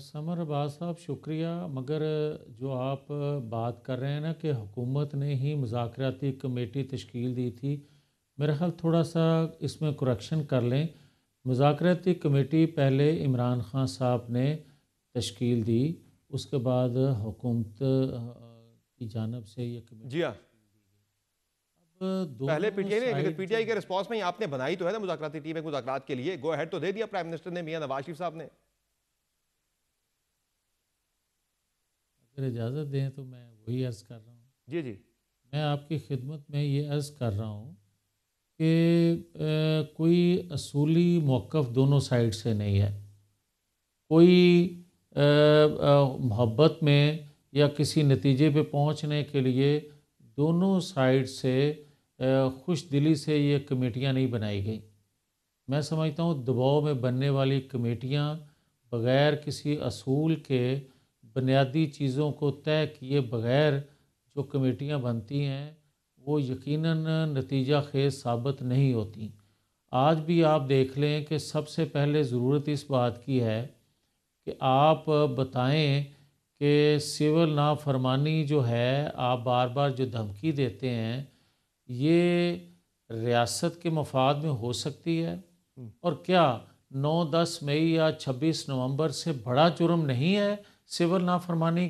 سمر عباس صاحب شکریہ، مگر جو آپ بات کر رہے ہیں نا کہ حکومت نے ہی مذاکراتی کمیٹی تشکیل دی تھی، میرا خیال تھوڑا سا اس میں کریکشن کر لیں. مذاکراتی کمیٹی پہلے عمران خان صاحب نے تشکیل دی، اس کے بعد حکومت کی جانب سے یہ کمیٹی جی ہاں، پہلے پی ٹی آئی نے، پی ٹی آئی کے رسپانس میں آپ نے بنائی تو ہے نا مذاکراتی ٹیم ایک مذاکرات کے لیے، گو ہیڈ تو دے دیا پرائم منسٹر نے، میاں نواز شریف صاحب نے. اگر اجازت دیں تو میں وہی عرض کر رہا ہوں. جی جی، میں آپ کی خدمت میں یہ عرض کر رہا ہوں کہ کوئی اصولی موقف دونوں سائڈ سے نہیں ہے. کوئی محبت میں یا کسی نتیجے پہ پہنچنے کے لیے دونوں سائڈ سے خوش دلی سے یہ کمیٹیاں نہیں بنائی گئیں. میں سمجھتا ہوں دباؤ میں بننے والی کمیٹیاں بغیر کسی اصول کے بنیادی چیزوں کو طے کیے بغیر جو کمیٹیاں بنتی ہیں وہ یقیناً نتیجہ خیز ثابت نہیں ہوتی. آج بھی آپ دیکھ لیں کہ سب سے پہلے ضرورت اس بات کی ہے کہ آپ بتائیں کہ سول نافرمانی جو ہے آپ بار بار جو دھمکی دیتے ہیں یہ ریاست کے مفاد میں ہو سکتی ہے، اور کیا 9-10 مئی یا 26 نومبر سے بڑا جرم نہیں ہے سول نافرمانی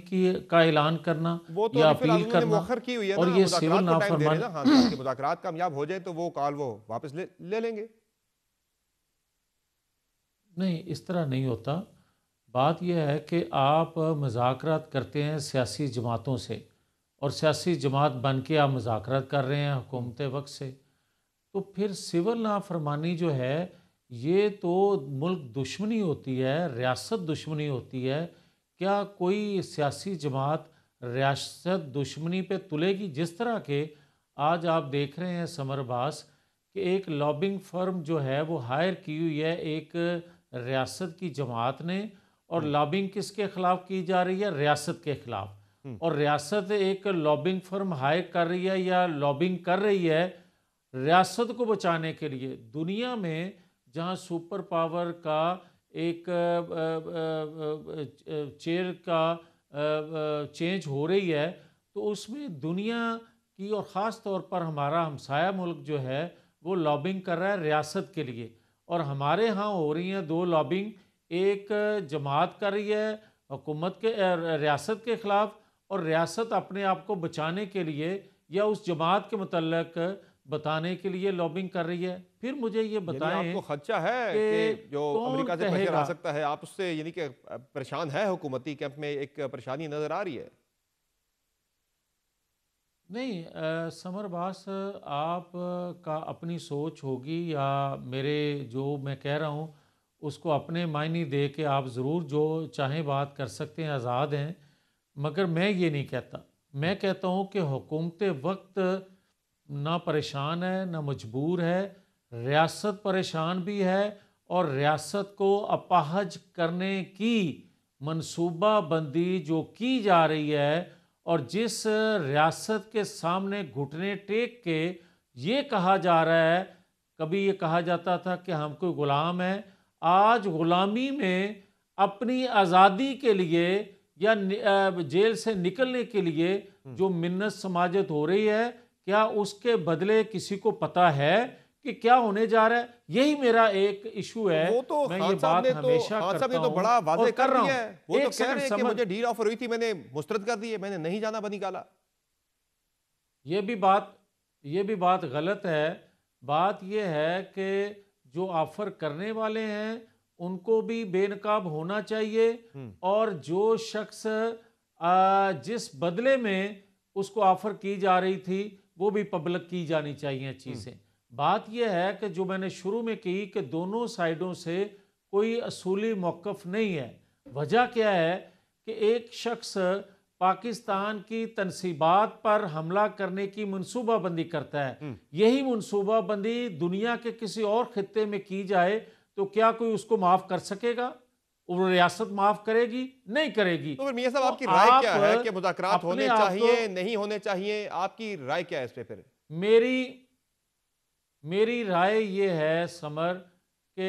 کا اعلان کرنا وہ تو یا ابھی فی الحال اپیل انہوں نے کرنا؟ مؤخر کی ہوئی ہے اور نا، یہ مذاکرات سول کو ٹائم دے رہے ہیں نافرمانی نا. ہاں صاحب کہ مذاکرات کامیاب ہو جائیں تو وہ کال وہ واپس لے لیں گے. نہیں، اس طرح نہیں ہوتا. بات یہ ہے کہ آپ مذاکرات کرتے ہیں سیاسی جماعتوں سے، اور سیاسی جماعت بن کے آپ مذاکرات کر رہے ہیں حکومت وقت سے، تو پھر سول نافرمانی جو ہے یہ تو ملک دشمنی ہوتی ہے، ریاست دشمنی ہوتی ہے. کیا کوئی سیاسی جماعت ریاست دشمنی پہ تلے گی؟ جس طرح کہ آج آپ دیکھ رہے ہیں سمر عباس کہ ایک لابنگ فرم جو ہے وہ ہائر کی ہوئی ہے ایک ریاست کی جماعت نے، اور لابنگ کس کے خلاف کی جا رہی ہے؟ ریاست کے خلاف. اور ریاست ایک لابنگ فرم ہائر کر رہی ہے یا لابنگ کر رہی ہے ریاست کو بچانے کے لیے. دنیا میں جہاں سپر پاور کا ایک چیئر کا چینج ہو رہی ہے تو اس میں دنیا کی اور خاص طور پر ہمارا ہمسایہ ملک جو ہے وہ لابنگ کر رہا ہے ریاست کے لیے، اور ہمارے ہاں ہو رہی ہیں دو لابنگ. ایک جماعت کر رہی ہے حکومت کے ریاست کے خلاف، اور ریاست اپنے آپ کو بچانے کے لیے یا اس جماعت کے متعلق بتانے کے لیے لابنگ کر رہی ہے. پھر مجھے یہ یعنی بتائیں آپ کو خدشہ ہے کہ جو امریکہ سے پریشر آ سکتا ہے، آپ اس سے یعنی کہ پریشان ہے، حکومتی کیمپ میں ایک پریشانی نظر آ رہی ہے؟ نہیں سمر عباس، آپ کا اپنی سوچ ہوگی یا میرے جو میں کہہ رہا ہوں اس کو اپنے معنی دے کے آپ ضرور جو چاہیں بات کر سکتے ہیں، آزاد ہیں. مگر میں یہ نہیں کہتا. میں کہتا ہوں کہ حکومت وقت نہ پریشان ہے نہ مجبور ہے، ریاست پریشان بھی ہے، اور ریاست کو اپاہج کرنے کی منصوبہ بندی جو کی جا رہی ہے، اور جس ریاست کے سامنے گھٹنے ٹیک کے یہ کہا جا رہا ہے، کبھی یہ کہا جاتا تھا کہ ہم کوئی غلام ہیں، آج غلامی میں اپنی آزادی کے لیے یا جیل سے نکلنے کے لیے جو منت سماجت ہو رہی ہے، کیا اس کے بدلے کسی کو پتہ ہے کہ کیا ہونے جا رہا ہے؟ یہی میرا ایک ایشو ہے. وہ تو میں خان یہ صاحب بات نے ہمیشہ خان صاحب کرتا نے تو ہوں بڑا واضح اور کر رہا دیا ہوں. ہے. وہ تو ایک کہہ رہے ہیں کہ سیکنڈ مجھے ڈیل آفر ہوئی تھی، میں نے مسترد کر دی ہے، میں نے نہیں جانا بنی کالا. یہ بھی بات غلط ہے. بات یہ ہے کہ جو آفر کرنے والے ہیں ان کو بھی بے نقاب ہونا چاہیے، اور جو شخص جس بدلے میں اس کو آفر کی جا رہی تھی وہ بھی پبلک کی جانی چاہیے چیزیں. بات یہ ہے کہ جو میں نے شروع میں کی کہ دونوں سائیڈوں سے کوئی اصولی موقف نہیں ہے. وجہ کیا ہے کہ ایک شخص پاکستان کی تنصیبات پر حملہ کرنے کی منصوبہ بندی کرتا ہے. یہی منصوبہ بندی دنیا کے کسی اور خطے میں کی جائے تو کیا کوئی اس کو معاف کر سکے گا؟ وہ ریاست معاف کرے گی؟ نہیں کرے گی. تو پھر میاں صاحب آپ کی رائے کیا ہے کہ مذاکرات ہونے چاہیے نہیں ہونے چاہیے؟ آپ کی رائے کیا ہے اس پہ؟ پھر میری رائے یہ ہے سمر کہ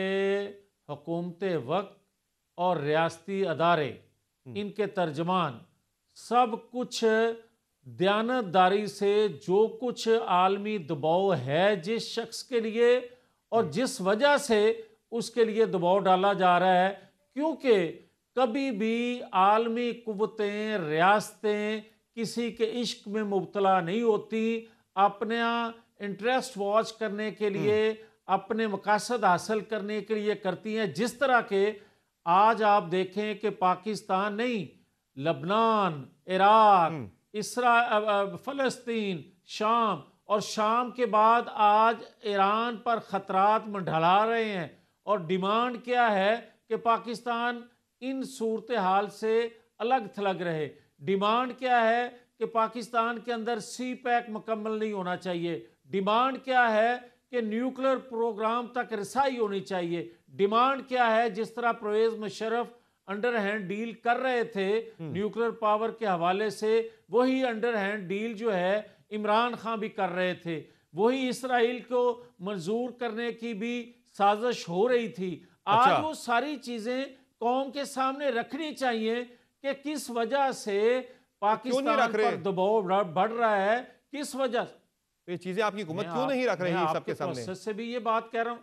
حکومت وقت اور ریاستی ادارے، ان کے ترجمان، سب کچھ دیانتداری سے جو کچھ عالمی دباؤ ہے جس شخص کے لیے اور جس وجہ سے اس کے لیے دباؤ ڈالا جا رہا ہے، کیونکہ کبھی بھی عالمی قوتیں، ریاستیں کسی کے عشق میں مبتلا نہیں ہوتی، اپنا انٹرسٹ واچ کرنے کے لیے، اپنے مقاصد حاصل کرنے کے لیے کرتی ہیں. جس طرح کہ آج آپ دیکھیں کہ پاکستان نہیں، لبنان، عراق، فلسطین، شام، اور شام کے بعد آج ایران پر خطرات منڈلا رہے ہیں. اور ڈیمانڈ کیا ہے کہ پاکستان ان صورتحال سے الگ تھلگ رہے. ڈیمانڈ کیا ہے کہ پاکستان کے اندر سی پیک مکمل نہیں ہونا چاہیے. ڈیمانڈ کیا ہے کہ نیوکلر پروگرام تک رسائی ہونی چاہیے. ڈیمانڈ کیا ہے، جس طرح Pervez Musharraf underhand deal کر رہے تھے نیوکلر پاور کے حوالے سے، وہی انڈر ہینڈ ڈیل جو ہے عمران خان بھی کر رہے تھے. وہی اسرائیل کو منظور کرنے کی بھی سازش ہو رہی تھی. آج وہ ساری چیزیں قوم کے سامنے رکھنی چاہیے کہ کس وجہ سے پاکستان پر دباؤ بڑھ رہا ہے، کس وجہ سے یہ چیزیں آپ کی حکومت کیوں نہیں رکھ رہی سب کے سامنے. میں سے بھی یہ بات کہہ رہا ہوں.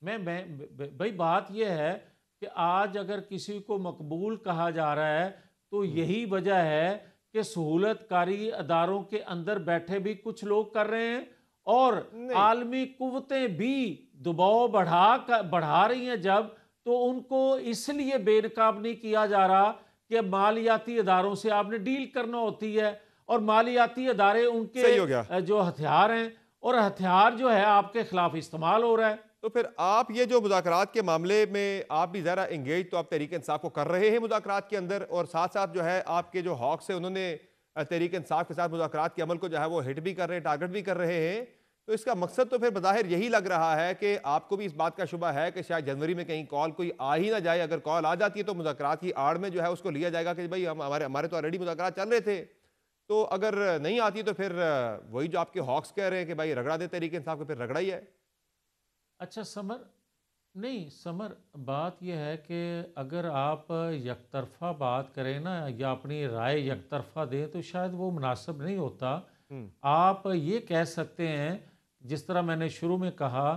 میں بھائی بات یہ ہے کہ آج اگر کسی کو مقبول کہا جا رہا ہے تو یہی وجہ ہے کہ سہولت کاری اداروں کے اندر بیٹھے بھی کچھ لوگ کر رہے ہیں، اور عالمی قوتیں بھی دباؤ بڑھا رہی ہیں جب، تو ان کو اس لیے بے نقاب نہیں کیا جا رہا کہ مالیاتی اداروں سے آپ نے ڈیل کرنا ہوتی ہے، اور مالیاتی ادارے ان کے جو ہتھیار ہیں، اور ہتھیار جو ہے آپ کے خلاف استعمال ہو رہا ہے. تو پھر آپ یہ جو مذاکرات کے معاملے میں آپ بھی ذرا انگیج تو آپ تحریک انصاف کو کر رہے ہیں مذاکرات کے اندر، اور ساتھ ساتھ جو ہے آپ کے جو ہاکس ہیں انہوں نے تحریک انصاف کے ساتھ مذاکرات کے عمل کو جو ہے وہ ہٹ بھی کر رہے ہیں، ٹارگٹ بھی کر رہے ہیں. تو اس کا مقصد تو پھر بظاہر یہی لگ رہا ہے کہ آپ کو بھی اس بات کا شبہ ہے کہ شاید جنوری میں کہیں کال کوئی آ ہی نہ جائے. اگر کال آ جاتی ہے تو مذاکرات کی آڑ میں جو ہے اس کو لیا جائے گا کہ بھائی ہمارے تو آلریڈی مذاکرات چل رہے تھے. تو اگر نہیں آتی تو پھر وہی جو آپ کے ہاکس کہہ رہے ہیں کہ بھائی رگڑا دے تحریک انصاف کو، پھر رگڑا ہی ہے. اچھا سمر بات یہ ہے کہ اگر آپ یک طرفہ بات کریں نا، یا اپنی رائے یک طرفہ دیں، تو شاید وہ مناسب نہیں ہوتا. آپ یہ کہہ سکتے ہیں، جس طرح میں نے شروع میں کہا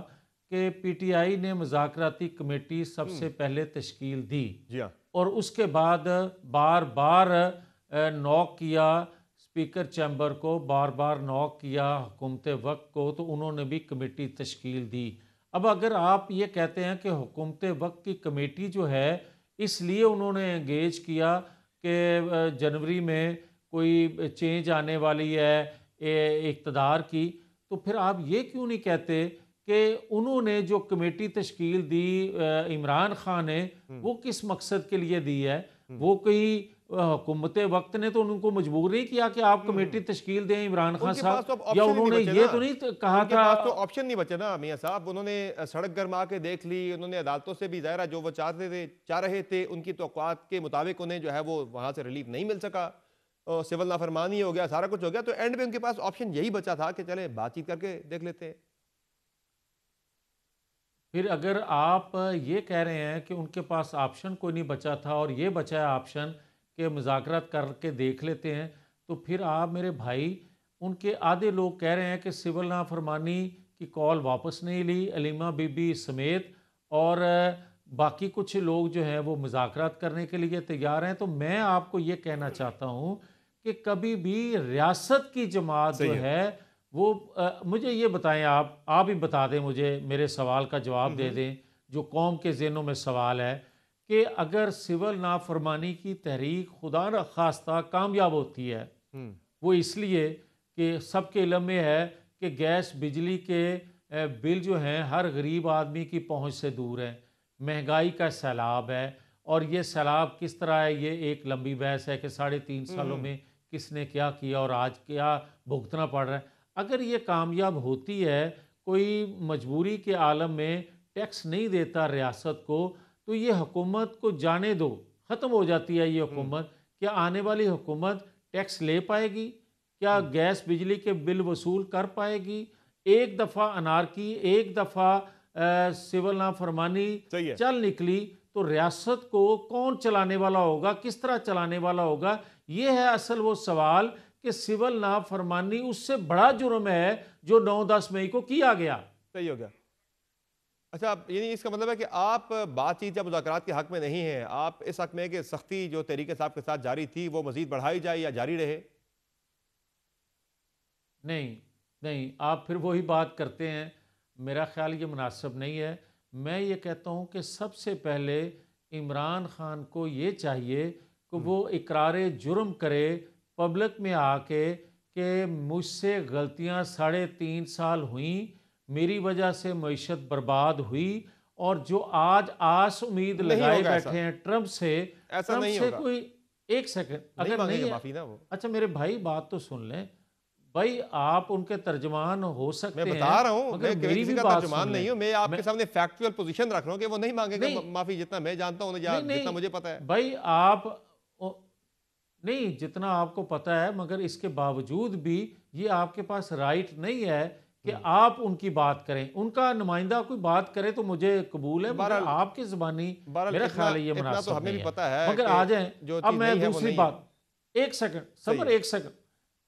کہ پی ٹی آئی نے مذاکراتی کمیٹی سب سے پہلے تشکیل دی، اور اس کے بعد بار بار نوک کیا اسپیکر چیمبر کو، بار بار نوک کیا حکومت وقت کو، تو انہوں نے بھی کمیٹی تشکیل دی. اب اگر آپ یہ کہتے ہیں کہ حکومت وقت کی کمیٹی جو ہے اس لیے انہوں نے انگیج کیا کہ جنوری میں کوئی چینج آنے والی ہے اقتدار کی، تو پھر آپ یہ کیوں نہیں کہتے کہ انہوں نے جو کمیٹی تشکیل دی عمران خان نے، وہ کس مقصد کے لیے دی ہے؟ وہ کوئی حکومت وقت نے تو ان کو مجبور نہیں کیا کہ آپ کمیٹی تشکیل دیں عمران خان صاحب، یا انہوں نے یہ تو نہیں کہا تھا؟ ان کے پاس تو آپشن نہیں بچے نا میاں صاحب. انہوں نے سڑک گرما کے دیکھ لی، انہوں نے عدالتوں سے بھی ظاہرہ جو وہ چاہ رہے تھے ان کی توقعات کے مطابق انہیں جو ہے وہ وہاں سے ریلیف نہیں مل سکا، سول نافرمانی ہو گیا، سارا کچھ ہو گیا. تو اینڈ میں ان کے پاس آپشن یہی بچا تھا کہ چلے بات چیت کر کے دیکھ لیتے ہیں. پھر اگر آپ یہ کہہ رہے ہیں کہ ان کے پاس آپشن کوئی نہیں بچا تھا اور یہ بچا ہے آپشن کہ مذاکرات کر کے دیکھ لیتے ہیں، تو پھر آپ میرے بھائی، ان کے آدھے لوگ کہہ رہے ہیں کہ سول نافرمانی کی کال واپس نہیں لی، علیمہ بی بی سمیت، اور باقی کچھ لوگ جو ہیں وہ مذاکرات کرنے کے لیے تیار ہیں. تو میں آپ کو یہ کہنا چاہتا ہوں کہ کبھی بھی ریاست کی جماعت جو ہے وہ مجھے یہ بتائیں، آپ ہی بتا دیں مجھے، میرے سوال کا جواب دے دیں جو قوم کے ذہنوں میں سوال ہے، کہ اگر سول نافرمانی کی تحریک خدا نخواستہ کامیاب ہوتی ہے، وہ اس لیے کہ سب کے علم میں ہے کہ گیس بجلی کے بل جو ہیں ہر غریب آدمی کی پہنچ سے دور ہیں، مہنگائی کا سیلاب ہے، اور یہ سیلاب کس طرح ہے یہ ایک لمبی بحث ہے کہ 3.5 سالوں میں کس نے کیا کیا اور آج کیا بھگتنا پڑ رہا ہے. اگر یہ کامیاب ہوتی ہے، کوئی مجبوری کے عالم میں ٹیکس نہیں دیتا ریاست کو، تو یہ حکومت کو جانے دو، ختم ہو جاتی ہے یہ حکومت. کیا آنے والی حکومت ٹیکس لے پائے گی؟ کیا گیس بجلی کے بل وصول کر پائے گی؟ ایک دفعہ انارکی، ایک دفعہ سول نافرمانی چل نکلی تو ریاست کو کون چلانے والا ہوگا, کس طرح چلانے والا ہوگا؟ یہ ہے اصل وہ سوال کہ سول نافرمانی اس سے بڑا جرم ہے جو 9-10 مئی کو کیا گیا. صحیح ہو گیا. اچھا, یعنی اس کا مطلب ہے کہ آپ بات چیت یا مذاکرات کے حق میں نہیں ہیں, آپ اس حق میں کہ سختی جو تحریک انصاف کے ساتھ جاری تھی وہ مزید بڑھائی جائے یا جاری رہے؟ نہیں, آپ پھر وہی بات کرتے ہیں, میرا خیال یہ مناسب نہیں ہے. میں یہ کہتا ہوں کہ سب سے پہلے عمران خان کو یہ چاہیے کہ وہ اقرار جرم کرے پبلک میں آ کے کہ مجھ سے غلطیاں 3.5 سال ہوئیں, میری وجہ سے معیشت برباد ہوئی, اور جو آج آس امید لگائے بیٹھے ہیں ٹرمپ سے, ایسا نہیں ہوگا. کوئی ایک سیکنڈ اگر نہیں ہے, اچھا میرے بھائی بات تو سن لیں بھائی, آپ ان کے ترجمان ہو سکتے ہیں. میں بتا رہا ہوں, مگر میں میری کسی بھی کا بات ترجمان نہیں ہوں, میں آپ کے سامنے فیکچوئل پوزیشن رکھ رہا ہوں کہ وہ نہیں مانگے گا معافی, جتنا میں جانتا ہوں یا جتنا مجھے پتا ہے. بھائی آپ نہیں, جتنا آپ کو پتا ہے, مگر اس کے باوجود بھی یہ آپ کے پاس رائٹ نہیں ہے کہ آپ ان کی بات کریں. ان کا نمائندہ کوئی بات کرے تو مجھے قبول ہے, مگر آپ کی زبانی میرا خیال ہے یہ مناسب نہیں ہے. مگر آ جائیں, اب میں دوسری بات, ایک سیکنڈ سمر, ایک سیکنڈ.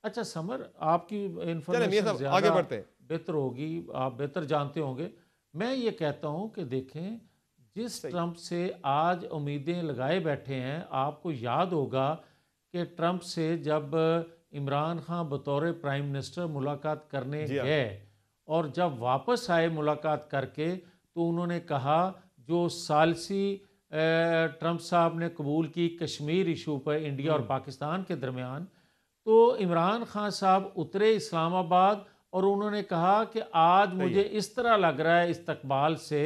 اچھا سمر, آپ کی انفارمیشن زیادہ بہتر ہوگی, آپ بہتر جانتے ہوں گے. میں یہ کہتا ہوں کہ دیکھیں, جس ٹرمپ سے آج امیدیں لگائے بیٹھے ہیں, آپ کو یاد ہوگا کہ ٹرمپ سے جب عمران خان بطور پرائم منسٹر ملاقات کرنے گئے اور جب واپس آئے ملاقات کر کے, تو انہوں نے کہا جو ثالثی ٹرمپ صاحب نے قبول کی کشمیر ایشو پر انڈیا اور پاکستان کے درمیان, تو عمران خان صاحب اترے اسلام آباد اور انہوں نے کہا کہ آج مجھے اس طرح لگ رہا ہے استقبال سے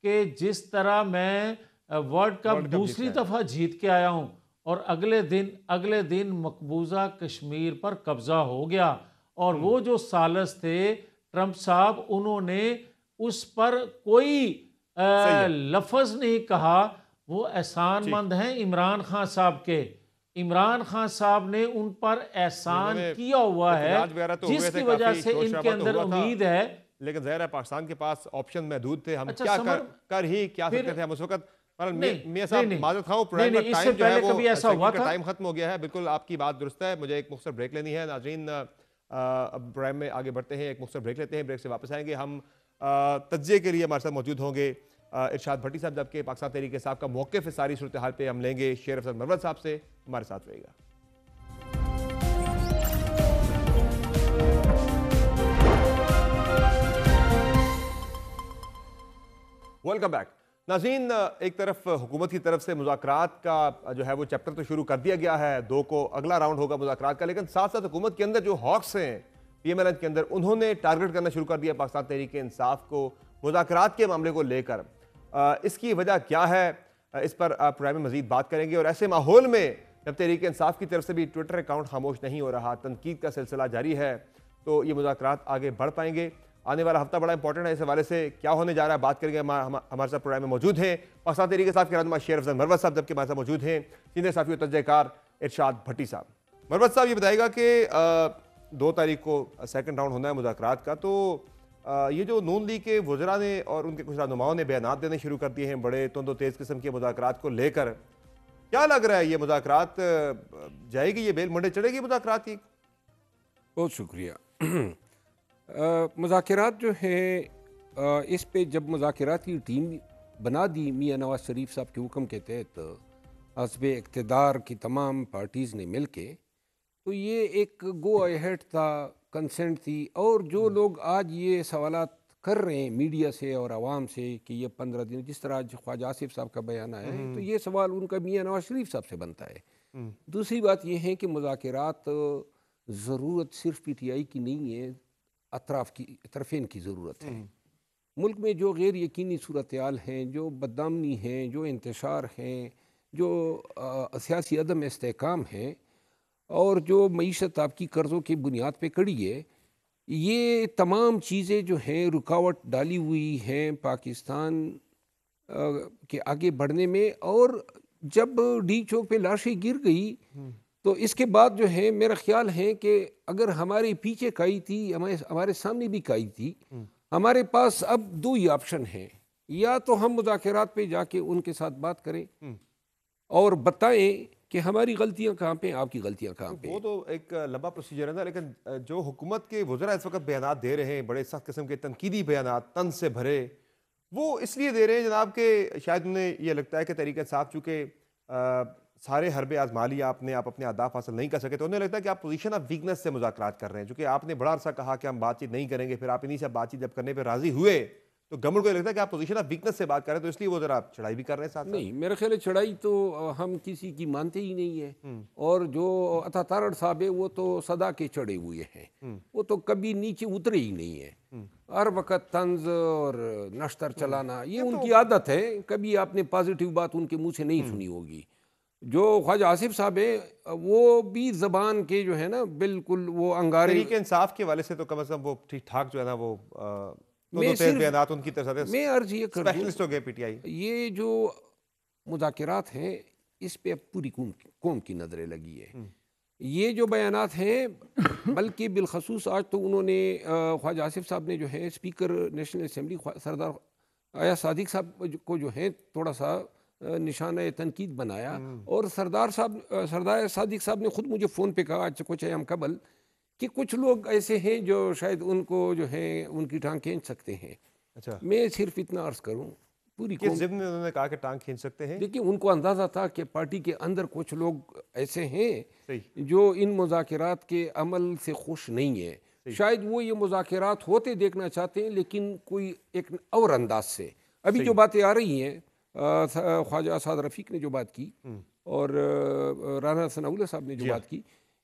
کہ جس طرح میں ورلڈ کپ دوسری دفعہ جیت کے آیا ہوں, اور اگلے دن مقبوضہ کشمیر پر قبضہ ہو گیا. اور وہ جو ثالث تھے ٹرمپ صاحب, انہوں نے اس پر کوئی لفظ نہیں کہا. وہ احسان مند ہیں عمران خان صاحب کے. عمران خان صاحب نے ان پر احسان کیا ہوا ہے, جس کی وجہ سے ان کے اندر امید ہے. لیکن ظاہر ہے پاکستان کے پاس آپشن محدود تھے, ہم کیا کر ہی کیا سکتے تھے ہم اس وقت. میاں صاحب معذرت خواہ, پروگرام کا ٹائم جو ہے وہ ٹائم ختم ہو گیا ہے. بالکل آپ کی بات درست ہے, مجھے ایک مختصر بریک لینی ہے. ناظرین, پروگرام میں آگے بڑھتے ہیں, ایک مختصر بریک لیتے ہیں, بریک سے واپس آئیں گے. ہم تجزیے کے لیے ہمارے ساتھ موجود ہوں گے ارشاد بھٹی صاحب, جبکہ پاکستان تحریک انصاف کا موقف اس ساری صورتحال پہ ہم لیں گے شیر افضل مروت صاحب سے. ہمارے ساتھ رہے گا. Welcome back. ناظرین, ایک طرف حکومت کی طرف سے مذاکرات کا جو ہے وہ چیپٹر تو شروع کر دیا گیا ہے, 2 کو اگلا راؤنڈ ہوگا مذاکرات کا, لیکن ساتھ ساتھ حکومت کے اندر جو ہاکس ہیں پی ایم ایل این کے اندر, انہوں نے ٹارگٹ کرنا شروع کر دیا پاکستان تحریک انصاف کو مذاکرات کے معاملے کو لے کر. اس کی وجہ کیا ہے, اس پر پروگرام میں مزید بات کریں گے. اور ایسے ماحول میں جب تحریک انصاف کی طرف سے بھی ٹویٹر اکاؤنٹ خاموش نہیں ہو رہا, تنقید کا سلسلہ جاری ہے, تو یہ مذاکرات آگے بڑھ پائیں گے؟ آنے والا ہفتہ بڑا امپورٹنٹ ہے, اس حوالے سے کیا ہونے جا رہا ہے بات کریں گے. ہمارے ساتھ پروگرام میں موجود ہیں پاکستان تحریک انصاف کے رہنما شیر افضل مروت صاحب, جبکہ ہمارے ساتھ موجود ہیں سینئر صحافی و تجزیہ کار ارشاد بھٹی صاحب. مروت صاحب, یہ بتائے گا کہ 2 تاریخ کو سیکنڈ راؤنڈ ہونا ہے مذاکرات کا, تو یہ جو نون لیگ کے وزراء نے اور ان کے کچھ رہنماؤں نے بیانات دینے شروع کر دیے ہیں بڑے تند و تیز قسم کے مذاکرات کو لے کر, کیا لگ رہا ہے یہ مذاکرات جائے گی, یہ بیل منڈے چڑھے گی مذاکرات کی؟ بہت شکریہ. مذاکرات جو ہیں, اس پہ جب مذاکرات کی ٹیم بنا دی میاں نواز شریف صاحب کے حکم کے تحت حزب اقتدار کی تمام پارٹیز نے مل کے, تو یہ ایک گو اہیڈ تھا, کنسنٹ تھی. اور جو لوگ آج یہ سوالات کر رہے ہیں میڈیا سے اور عوام سے کہ یہ 15 دن, جس طرح خواجہ آصف صاحب کا بیان آیا ہے, تو یہ سوال ان کا میاں نواز شریف صاحب سے بنتا ہے. دوسری بات یہ ہے کہ مذاکرات ضرورت صرف پی ٹی آئی کی نہیں ہے, طرفین کی ضرورت ہے. ملک میں جو غیر یقینی صورتحال ہیں, جو بدامنی ہیں, جو انتشار ہیں, جو سیاسی عدم استحکام ہیں, اور جو معیشت آپ کی قرضوں کی بنیاد پہ کڑی ہے, یہ تمام چیزیں جو ہیں رکاوٹ ڈالی ہوئی ہیں پاکستان کے آگے بڑھنے میں. اور جب ڈی چوک پہ لاشیں گر گئی, تو اس کے بعد جو ہے میرا خیال ہے کہ اگر ہمارے پیچھے کائی تھی, ہمارے سامنے بھی کائی تھی, ہمارے پاس اب 2 ہی آپشن ہیں. یا تو ہم مذاکرات پہ جا کے ان کے ساتھ بات کریں اور بتائیں کہ ہماری غلطیاں کہاں پہ ہیں، آپ کی غلطیاں کہاں پہ ہیں۔ وہ تو ایک لمبا پروسیجر ہے نا، لیکن جو حکومت کے وزراء اس وقت بیانات دے رہے ہیں، بڑے سخت قسم کے تنقیدی بیانات، طنز سے بھرے، وہ اس لیے دے رہے ہیں جناب کہ شاید انہیں یہ لگتا ہے کہ تحریک انصاف چونکہ سارے حربے آزما لیا آپ نے، آپ اپنے اہداف حاصل نہیں کر سکے، تو انہیں لگتا ہے کہ آپ پوزیشن آف ویکنس سے مذاکرات کر رہے ہیں، چونکہ آپ نے بڑا عرصہ کہا کہ ہم بات چیت نہیں کریں گے، پھر آپ انہی سے بات چیت جب کرنے پہ راضی ہوئے تو گورنمنٹ کو یہ لگتا ہے کہ آپ پوزیشن آف ویکنس سے بات کر رہے ہیں، تو اس لیے وہ ذرا چڑھائی بھی کر رہے ہیں ساتھ نہیں، میرا خیال ہے چڑھائی تو ہم کسی کی مانتے ہی نہیں ہے، اور جو عطا تارڑ صاحب ہے وہ تو صدا کے چڑھے ہوئے ہیں، وہ تو کبھی نیچے اترے ہی نہیں ہے، ہر وقت طنز اور نشتر چلانا یہ ان کی عادت ہے، کبھی آپ نے پازیٹیو بات ان کے منہ سے نہیں سنی ہوگی۔ جو خواجہ آصف صاحب ہیں وہ بھی زبان کے جو ہے نا بالکل وہ انگارے، تحریک انصاف کے والے سے تو کم از کم وہ ٹھیک ٹھاک جو ہے نا وہ دو تیر بیانات ان کی طرف سے میں عرض یہ کر دوں، اسپیشلسٹ ہو گئے پی ٹی آئی، یہ جو مذاکرات ہیں اس پہ اب پوری قوم کی نظریں لگی ہے۔ یہ جو بیانات ہیں بلکہ بالخصوص آج تو انہوں نے خواجہ آصف صاحب نے جو ہے اسپیکر نیشنل اسمبلی سردار ایاز صادق صاحب کو جو ہے تھوڑا سا نشانہ تنقید بنایا، اور سردار ایاز صادق صاحب نے خود مجھے فون پہ کہا آج سے کچھ ایام قبل کہ کچھ لوگ ایسے ہیں جو شاید ان کو جو ہے ان کی ٹانگ کھینچ سکتے ہیں۔ اچھا، میں صرف اتنا عرض کروں، پوری کس ضمن میں انہوں نے کہا کہ ٹانگ کھینچ سکتے ہیں؟ دیکھیے ان کو اندازہ تھا کہ پارٹی کے اندر کچھ لوگ ایسے ہیں صحیح، جو ان مذاکرات کے عمل سے خوش نہیں ہیں، شاید وہ یہ مذاکرات ہوتے دیکھنا چاہتے ہیں لیکن کوئی ایک اور انداز سے۔ ابھی جو باتیں آ رہی ہیں، خواجہ اسعد رفیق نے جو بات کی اور رانا ثناءاللہ صاحب نے جو بات کی،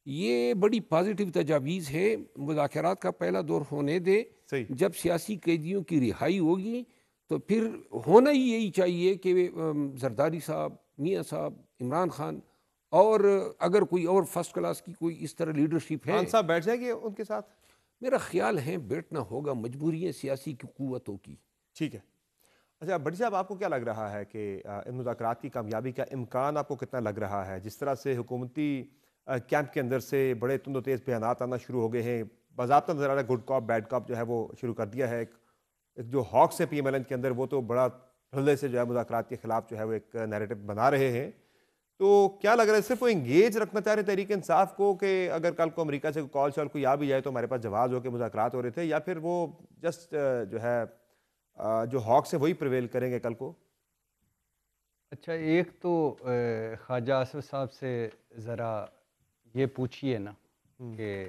یہ بڑی پازیٹیو تجاویز ہے۔ مذاکرات کا پہلا دور ہونے دے، جب سیاسی قیدیوں کی رہائی ہوگی تو پھر ہونا ہی یہی چاہیے کہ زرداری صاحب، میاں صاحب، عمران خان، اور اگر کوئی اور فرسٹ کلاس کی کوئی اس طرح لیڈرشپ ہے، خان صاحب بیٹھ جائیں گے ان کے ساتھ؟ میرا خیال ہے بیٹھنا ہوگا، مجبوری ہے سیاسی قوتوں کی۔ ٹھیک ہے۔ اچھا بھٹی صاحب، آپ کو کیا لگ رہا ہے کہ ان مذاکرات کی کامیابی کا امکان آپ کو کتنا لگ رہا ہے؟ جس طرح سے حکومتی کیمپ کے اندر سے بڑے تند و تیز بیانات آنا شروع ہو گئے ہیں، باضابطہ نظر آ رہا ہے گڈ کاپ بیڈ کاپ جو ہے وہ شروع کر دیا ہے، ایک جو ہاکس ہے پی ایم ایل این کے اندر وہ تو بڑا ہلدے سے جو ہے مذاکرات کے خلاف جو ہے وہ ایک نیریٹو بنا رہے ہیں، تو کیا لگ رہا ہے صرف وہ انگیج رکھنا چاہ رہے ہیں تحریک انصاف کو کہ اگر کل کو امریکہ سے کال شال کوئی آ بھی جائے تو ہمارے پاس جواز ہو کے مذاکرات ہو رہے تھے، یا پھر وہ جسٹ جو ہے جو ہاکس ہے وہی پریویل کریں گے کل کو؟ اچھا، ایک تو خواجہ آصف صاحب سے ذرا یہ پوچھئے نا کہ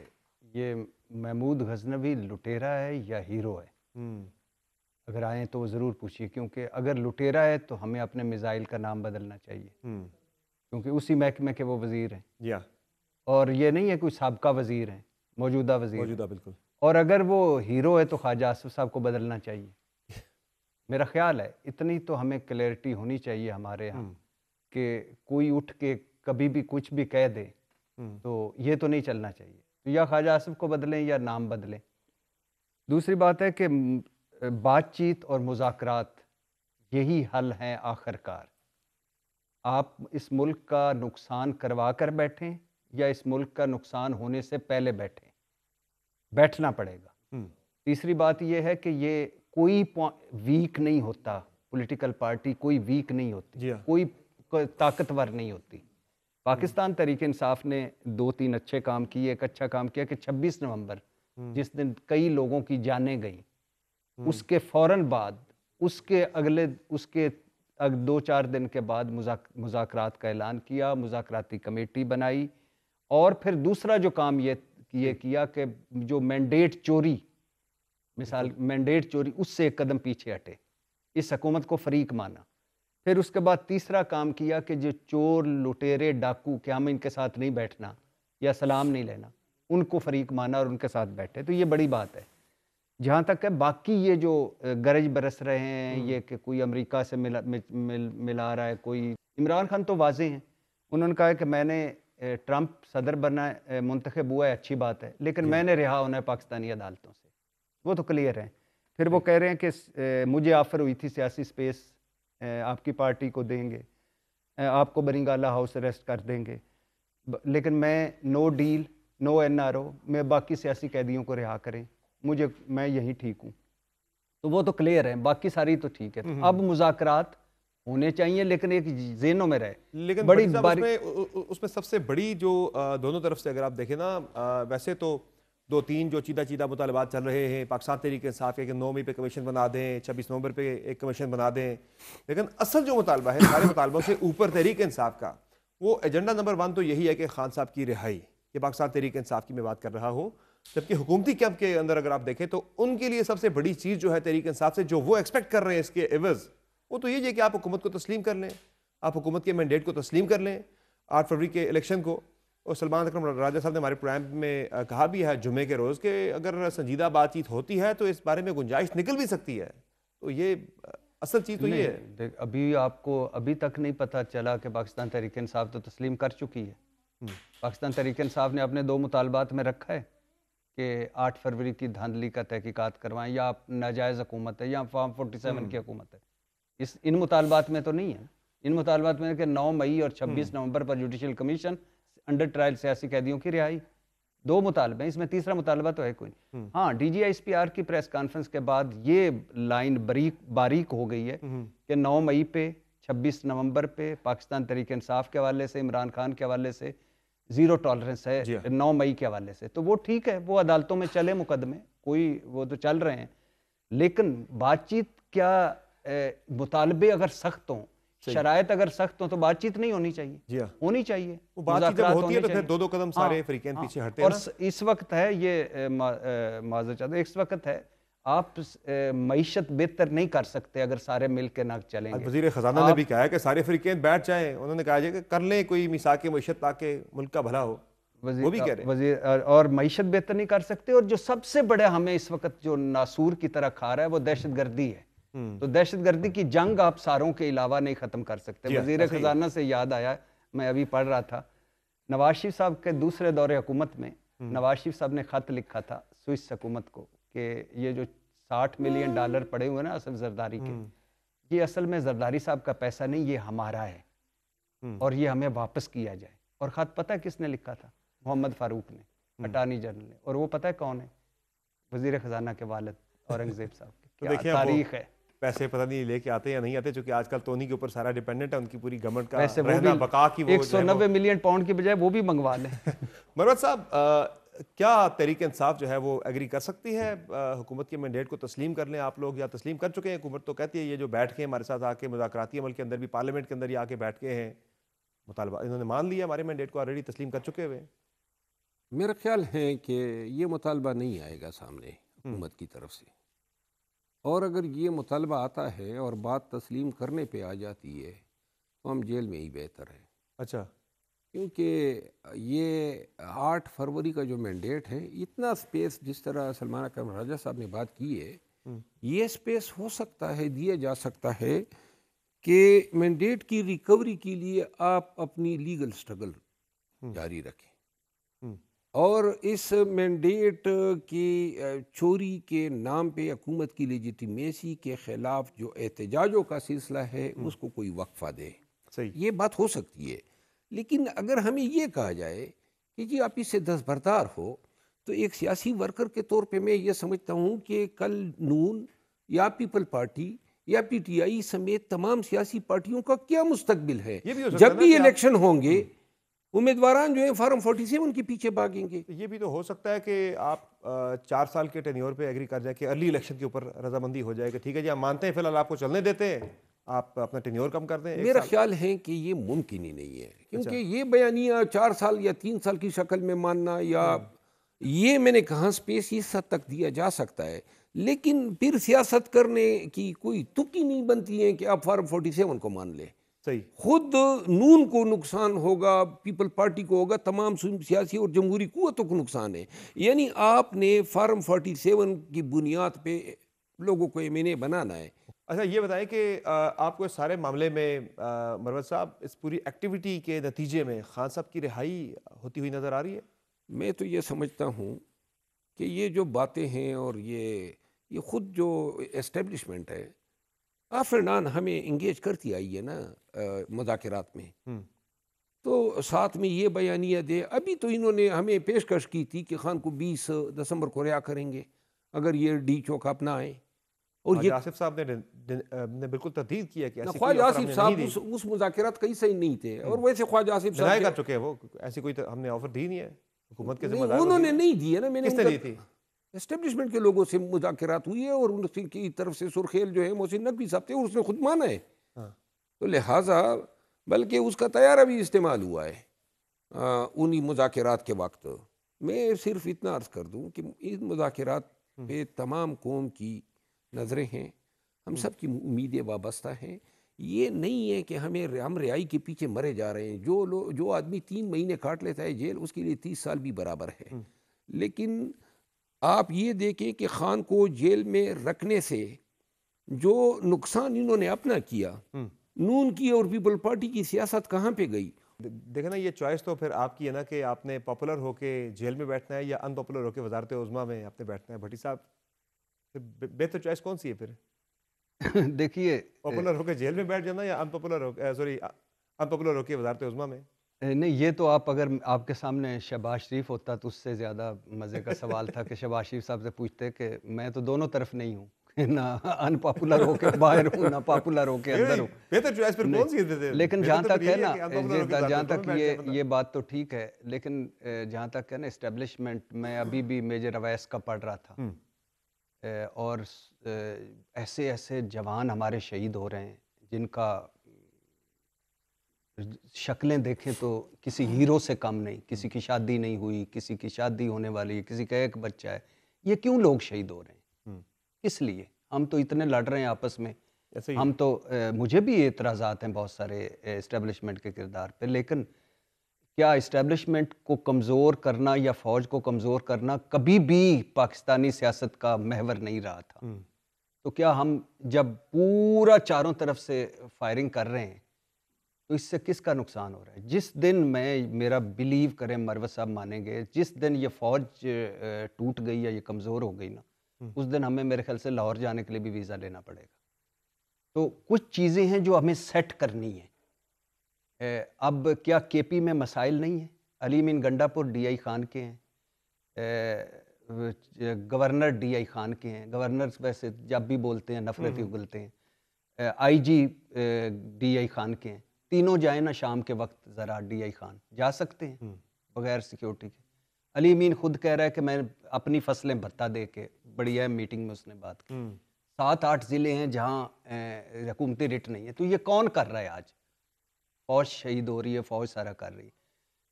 یہ محمود غزنوی لٹیرا ہے یا ہیرو ہے؟ اگر آئیں تو ضرور پوچھئے، کیونکہ اگر لٹیرا ہے تو ہمیں اپنے میزائل کا نام بدلنا چاہیے، کیونکہ اسی محکمے کے وہ وزیر ہیں، اور یہ نہیں ہے کوئی سابقہ وزیر ہیں، موجودہ وزیر، موجودہ بالکل۔ اور اگر وہ ہیرو ہے تو خواجہ آصف صاحب کو بدلنا چاہیے۔ میرا خیال ہے اتنی تو ہمیں کلیئرٹی ہونی چاہیے ہمارے یہاں کہ کوئی اٹھ کے کبھی بھی کچھ بھی کہہ دے تو یہ تو نہیں چلنا چاہیے، تو یا خواجہ آصف کو بدلیں یا نام بدلیں۔ دوسری بات ہے کہ بات چیت اور مذاکرات یہی حل ہیں آخر کار۔ آپ اس ملک کا نقصان کروا کر بیٹھیں یا اس ملک کا نقصان ہونے سے پہلے بیٹھیں، بیٹھنا پڑے گا۔ تیسری بات یہ ہے کہ یہ کوئی ویک نہیں ہوتا، پولیٹیکل پارٹی کوئی ویک نہیں ہوتی، کوئی طاقتور نہیں ہوتی۔ پاکستان تحریک انصاف نے 2-3 اچھے کام کیے، ایک اچھا کام کیا کہ 26 نومبر جس دن کئی لوگوں کی جانیں گئیں، اس کے فوراً بعد اس کے 2-4 دن کے بعد مذاکرات کا اعلان کیا، مذاکراتی کمیٹی بنائی، اور پھر دوسرا جو کام یہ کیا کہ جو مینڈیٹ چوری، مثال مینڈیٹ چوری، اس سے ایک قدم پیچھے ہٹے، اس حکومت کو فریق مانا۔ پھر اس کے بعد تیسرا کام کیا کہ جو چور، لٹیرے، ڈاکو، کہ ہم ان کے ساتھ نہیں بیٹھنا یا سلام نہیں لینا، ان کو فریق مانا اور ان کے ساتھ بیٹھے، تو یہ بڑی بات ہے۔ جہاں تک ہے باقی یہ جو گرج برس رہے ہیں، یہ کہ کوئی امریکہ سے ملا رہا ہے، کوئی عمران خان تو واضح ہیں، انہوں نے کہا کہ میں نے ٹرمپ صدر بنا منتخب ہوا ہے، اچھی بات ہے، لیکن میں نے رہا ہونا ہے پاکستانی عدالتوں سے، وہ تو کلیئر ہیں۔ پھر وہ کہہ رہے ہیں کہ مجھے آفر ہوئی تھی سیاسی سپیس آپ کی پارٹی کو دیں گے، آپ کو برنگالہ ہاؤس اریسٹ کر دیں گے، لیکن میں نو ڈیل، نو این آر او، میں باقی سیاسی قیدیوں کو رہا کریں، میں یہیں ٹھیک ہوں۔ تو وہ تو کلیئر ہے، باقی ساری تو ٹھیک ہے. اب مذاکرات ہونے چاہیے لیکن ایک ذہنوں میں رہے. لیکن بڑی اس میں سب سے بڑی جو دونوں طرف سے اگر آپ دیکھیں نا، ویسے تو 2-3 جو چیدہ مطالبات چل رہے ہیں پاکستان تحریک انصاف کے کہ 9 مئی پہ کمیشن بنا دیں، 26 نومبر پہ ایک کمیشن بنا دیں، لیکن اصل جو مطالبہ ہے سارے مطالبوں سے اوپر تحریک انصاف کا، وہ ایجنڈا نمبر 1 تو یہی ہے کہ خان صاحب کی رہائی. یہ پاکستان تحریک انصاف کی میں بات کر رہا ہوں. جبکہ حکومتی کیمپ کے اندر اگر آپ دیکھیں تو ان کے لیے سب سے بڑی چیز جو ہے تحریک انصاف سے جو وہ ایکسپیکٹ کر رہے ہیں اس کے عوض، وہ تو یہ ہے کہ آپ حکومت کو تسلیم کر لیں، آپ حکومت کے مینڈیٹ کو تسلیم کر لیں 8 فروری کے الیکشن کو. اور سلمان اکرم راجہ صاحب نے ہمارے پروگرام میں کہا بھی ہے جمعے کے روز کہ اگر سنجیدہ بات چیت ہوتی ہے تو اس بارے میں گنجائش نکل بھی سکتی ہے. تو یہ اصل چیز تو یہ ہے. ابھی آپ کو ابھی تک نہیں پتہ چلا کہ پاکستان تحریک انصاف تو تسلیم کر چکی ہے. پاکستان تحریک انصاف نے اپنے 2 مطالبات میں رکھا ہے کہ 8 فروری کی دھاندلی کا تحقیقات کروائیں، یا ناجائز حکومت ہے یا فارم 47 کی حکومت ہے. ان مطالبات میں تو نہیں ہے. ان مطالبات میں کہ 9 مئی اور 26 نومبر پر جوڈیشل کمیشن، انڈر ٹرائل سیاسی قیدیوں کی رہائی. 2 مطالبے ہیں، اس میں تیسرا مطالبہ تو ہے کوئی نہیں. ہاں، D G S P R کی پریس کانفرنس کے بعد یہ لائن باریک ہو گئی ہے کہ 9 مئی پہ 26 نومبر پہ پاکستان تحریک انصاف کے حوالے سے، عمران خان کے حوالے سے زیرو ٹالرنس ہے. 9 مئی کے حوالے سے تو وہ ٹھیک ہے، وہ عدالتوں میں چلے مقدمے، کوئی وہ تو چل رہے ہیں. لیکن بات چیت کیا، مطالبے اگر سخت ہوں، شرائط اگر سخت ہوں تو بات چیت نہیں ہونی چاہیے. ہونی چاہیے، بات چیت جب ہوتی ہے تو پھر 2 قدم سارے فریقین پیچھے ہٹتے ہیں. اور اس وقت ہے یہ معذرت چاہتا ہوں، اس وقت ہے آپ معیشت بہتر نہیں کر سکتے اگر سارے مل کے نہ چلیں گے. وزیر خزانہ نے بھی کہا ہے کہ سارے فریقین بیٹھ جائیں، انہوں نے کہا کہ کر لیں کوئی میثاق معیشت تاکہ ملک کا بھلا ہو. وہ بھی کہہ رہے ہیں وزیر، اور معیشت بہتر نہیں کر سکتے. اور جو سب سے بڑے ہمیں اس وقت جو ناسور کی طرح کھا رہا ہے وہ دہشت گردی ہے. تو دہشت گردی کی جنگ آپ ساروں کے علاوہ نہیں ختم کر سکتے. وزیر خزانہ سے یاد آیا، میں ابھی پڑھ رہا تھا، نواز شریف صاحب کے دوسرے دور حکومت میں نواز شریف صاحب نے خط لکھا تھا سوئس حکومت کو کہ یہ جو $60 ملین پڑے ہوئے نا اصل زرداری کے، یہ اصل میں زرداری صاحب کا پیسہ نہیں، یہ ہمارا ہے اور یہ ہمیں واپس کیا جائے. اور خط پتہ ہے کس نے لکھا تھا؟ محمد فاروق نے، اٹارنی جنرل نے. اور وہ پتہ ہے کون ہے؟ وزیر خزانہ کے والد اورنگزیب صاحب کے. کیا تاریخ ہے. پیسے پتہ نہیں لے کے آتے یا نہیں آتے، چونکہ آج کل تو انہی کے اوپر سارا ڈیپینڈنٹ ہے، ان کی پوری گورنمنٹ کا رہنا بقا کی. وہ 190 ملین پاؤنڈ کی بجائے وہ بھی منگوا لیں. مروت صاحب، کیا تحریک انصاف جو ہے وہ ایگری کر سکتی ہے حکومت کے مینڈیٹ کو تسلیم کر لیں آپ لوگ، یا تسلیم کر چکے ہیں؟ حکومت تو کہتی ہے یہ جو بیٹھ کے ہمارے ساتھ آ کے مذاکراتی عمل کے اندر بھی، پارلیمنٹ کے اندر ہی آ کے بیٹھ کے ہیں، مطالبہ انہوں نے مان لیا، ہمارے مینڈیٹ کو آلریڈی تسلیم کر چکے ہوئے. میرا خیال ہے کہ یہ مطالبہ نہیں آئے گا سامنے حکومت کی طرف سے. اور اگر یہ مطالبہ آتا ہے اور بات تسلیم کرنے پہ آ جاتی ہے تو ہم جیل میں ہی بہتر ہے. اچھا. کیونکہ یہ 8 فروری کا جو مینڈیٹ ہے، اتنا سپیس جس طرح سلمان اکرم راجہ صاحب نے بات کی ہے، یہ سپیس ہو سکتا ہے، دیا جا سکتا ہے کہ مینڈیٹ کی ریکوری کے لیے آپ اپنی لیگل سٹرگل جاری رکھیں. اور اس مینڈیٹ کی چوری کے نام پہ حکومت کی لیجیٹیمیسی کے خلاف جو احتجاجوں کا سلسلہ ہے اس کو کوئی وقفہ دے. یہ بات ہو سکتی ہے. لیکن اگر ہمیں یہ کہا جائے کہ جی آپ اس سے دستبردار ہو، تو ایک سیاسی ورکر کے طور پہ میں یہ سمجھتا ہوں کہ کل نون یا پیپل پارٹی یا پی ٹی آئی سمیت تمام سیاسی پارٹیوں کا کیا مستقبل ہے. جب بھی الیکشن ہوں گے امیدواران جو ہیں فارم 47 کے پیچھے بھاگیں گے. یہ بھی تو ہو سکتا ہے کہ آپ 4 سال کے ٹینیور پہ ایگری کر جائے کہ ارلی الیکشن کے اوپر رضامندی ہو جائے کہ ٹھیک ہے جی ہم مانتے ہیں، فی الحال آپ کو چلنے دیتے ہیں، آپ اپنا ٹینیور کم کر دیں. میرا خیال ہے کہ یہ ممکن ہی نہیں ہے، کیونکہ یہ بیانیہ 4 سال یا 3 سال کی شکل میں ماننا، یا یہ میں نے کہا سپیس اس حد تک دیا جا سکتا ہے، لیکن پھر سیاست کرنے کی کوئی تک ہی نہیں بنتی ہے کہ آپ فارم 47 کو مان لیں. خود نون کو نقصان ہوگا، پیپل پارٹی کو ہوگا، تمام سیاسی اور جمہوری قوتوں کو نقصان ہے. یعنی آپ نے فارم 47 کی بنیاد پہ لوگوں کو ایمینے بنانا ہے. اچھا یہ بتائیں کہ آپ کو اس سارے معاملے میں مروت صاحب اس پوری ایکٹیویٹی کے نتیجے میں خان صاحب کی رہائی ہوتی ہوئی نظر آ رہی ہے؟ میں تو یہ سمجھتا ہوں کہ یہ جو باتیں ہیں اور یہ خود جو اسٹیبلشمنٹ ہے آفرنان ہمیں انگیج کرتی آئی ہے نا مذاکرات میں، تو ساتھ میں یہ بیانیہ دے. ابھی تو انہوں نے ہمیں پیشکش کی تھی کہ خان کو 20 دسمبر کو رہا کریں گے اگر یہ ڈی چوک اپنا آئیں. اور یہ آصف صاحب نے بالکل تردید کیا کہ ایسی خواجہ آصف صاحب اس مذاکرات کئی صحیح نہیں تھے، اور ویسے خواجہ آصف صاحب کر چکے ہیں وہ، ایسی کوئی ہم نے آفر دی نہیں ہے حکومت کے ذمہ دار، انہوں نے نہیں دی ہے نا، میں نے کس نے دی تھی؟ اسٹیبلشمنٹ کے لوگوں سے مذاکرات ہوئی ہے، اور ان کی طرف سے سرخیل جو ہے محسن نقوی صاحب تھے، اور اس نے خود مانا ہے، تو لہٰذا بلکہ اس کا طیارہ بھی استعمال ہوا ہے انہی مذاکرات کے وقت۔ میں صرف اتنا عرض کر دوں کہ ان مذاکرات پہ تمام قوم کی نظریں ہیں، ہم سب کی امیدیں وابستہ ہیں۔ یہ نہیں ہے کہ ہم رہائی کے پیچھے مرے جا رہے ہیں، جو آدمی 3 مہینے کاٹ لیتا ہے جیل، اس کے لیے 30 سال بھی برابر ہے۔ لیکن آپ یہ دیکھیں کہ خان کو جیل میں رکھنے سے جو نقصان انہوں نے اپنا کیا، نون کی اور پیپل پارٹی کی سیاست کہاں پہ گئی؟ دیکھیں نا، یہ چوائس تو پھر آپ کی ہے نا کہ آپ نے پاپولر ہو کے جیل میں بیٹھنا ہے یا ان پاپولر ہو کے وزارت عظمیٰ میں آپ نے بیٹھنا ہے۔ بھٹی صاحب، بہتر چوائس کون سی ہے پھر؟ دیکھیے، پاپولر ہو کے جیل میں بیٹھ جانا یا ان پاپولر ہو کے وزارت عظمیٰ میں؟ نہیں، یہ تو اگر آپ کے سامنے شہباز شریف ہوتا تو اس سے زیادہ مزے کا سوال تھا کہ شہباز شریف صاحب سے پوچھتے کہ میں تو دونوں طرف نہیں ہوں، نہ ان پاپولر ہو کے باہر ہوں، نہ پاپولر ہو کے اندر ہوں۔ بہتر چوائس پھر کون سی ہے؟ لیکن جہاں تک ہے نا، جہاں تک یہ بات تو ٹھیک ہے، لیکن جہاں تک ہے نا اسٹیبلشمنٹ، میں ابھی بھی میجر اویس کا پڑھ رہا تھا، اور ایسے جوان ہمارے شہید ہو رہے ہیں جن کا شکلیں دیکھیں تو کسی ہیرو سے کم نہیں، کسی کی شادی نہیں ہوئی، کسی کی شادی ہونے والی ہے، کسی کا ایک بچہ ہے۔ یہ کیوں لوگ شہید ہو رہے ہیں؟ اس لیے ہم تو اتنے لڑ رہے ہیں آپس میں، ہم تو مجھے بھی اعتراضات ہیں بہت سارے اسٹیبلشمنٹ کے کردار پہ، لیکن کیا اسٹیبلشمنٹ کو کمزور کرنا یا فوج کو کمزور کرنا کبھی بھی پاکستانی سیاست کا محور نہیں رہا تھا؟ تو کیا ہم جب پورا چاروں طرف سے فائرنگ کر رہے ہیں تو اس سے کس کا نقصان ہو رہا ہے؟ جس دن میرا بلیو کریں، مروت صاحب مانیں گے، جس دن یہ فوج ٹوٹ گئی یا یہ کمزور ہو گئی نا، اس دن ہمیں میرے خیال سے لاہور جانے کے لیے بھی ویزا لینا پڑے گا۔ تو کچھ چیزیں ہیں جو ہمیں سیٹ کرنی ہیں۔ اب کیا کے پی میں مسائل نہیں ہیں؟ علی امین گنڈا پور ڈی آئی خان کے ہیں، گورنر ڈی آئی خان کے ہیں، گورنر ویسے جب بھی بولتے ہیں نفرتی اگلتے ہیں، آئی جی ڈی آئی خان کے ہیں، تینوں جائیں نا شام کے وقت ذرا ڈی آئی خان جا سکتے ہیں بغیر سیکیورٹی کے۔ علی امین خود کہہ رہا ہے کہ میں اپنی فصلیں بھتہ دے کے، بڑی اہم میٹنگ میں اس نے بات کی۔ 7-8 ضلع ہیں جہاں حکومتی رٹ نہیں ہے، تو یہ کون کر رہا ہے؟ آج فوج شہید ہو رہی ہے، فوج سارا کر رہی ہے،